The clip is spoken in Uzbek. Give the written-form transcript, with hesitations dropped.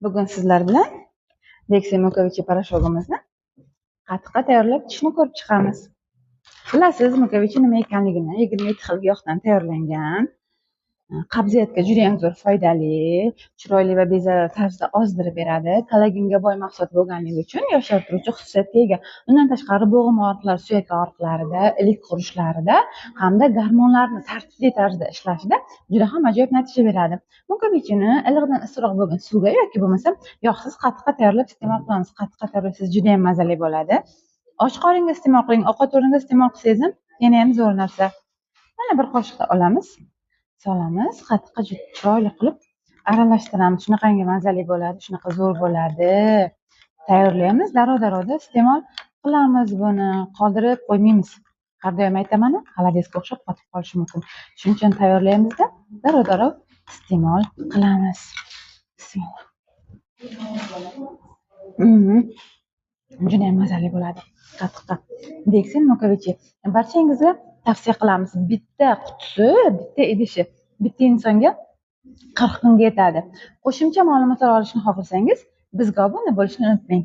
Bugun sizlar bilan Dexia Mukovichi poroshogumizni qatiqqa tayyorlab tishni ko'rib chiqamiz. Bilasiz, Mukovichi nima ekanligini. 27 xil giyohdan tayyorlangan. Qabziyatga juda ham zo'r foydali, chiroyli va bezali tarzda ozdirib beradi. Kollagenga boy mahsulot bo'lganligi uchun yoshartiruvchi xususiyatga ega. Undan tashqari bo'g'im og'riqlari, suyak og'riqlarida, ilik qurishlarida hamda gormonlarni tartibli tarzda ishlashida juda ham ajoyib natija beradi. Mukovichini iliqdan issiqroq bo'lgan suvga yoki bo'lmasa yog'siz qatiqqa tayyorlab iste'mol qilamiz. Qatiqqa tayyorlasangiz juda ham mazali bo'ladi. Och qoringa iste'mol qiling, ovqat o'rnida iste'mol qilsangiz ham yana ham zo'r narsa. Mana bir qoshiqda olamiz. Solamiz, qatiqqa chiroyli qilib aralashtiramiz. Shunaqangi mazali bo'ladi, shunaqa zo'r bo'ladi. Tayyorlaymiz, darrov-darrovda iste'mol qilamiz buni, qoldirib qo'ymaymiz. Har doim aytaman, xolodesga o'xshab qotib qolishi mumkin. Shuning uchun tayyorlaymizda, darrov-darrov iste'mol qilamiz. Bismillah. Juda ham mazali bo'ladi qatiqqa. Dexia Mukovichi barchangizga tavsiya qilamiz. Bitta qutisi, bitta idishi bitta insonga 40 kunga yetadi. Qo'shimcha ma'lumotlar olishni xohlasangiz, bizga obuna bo'lishni unutmang.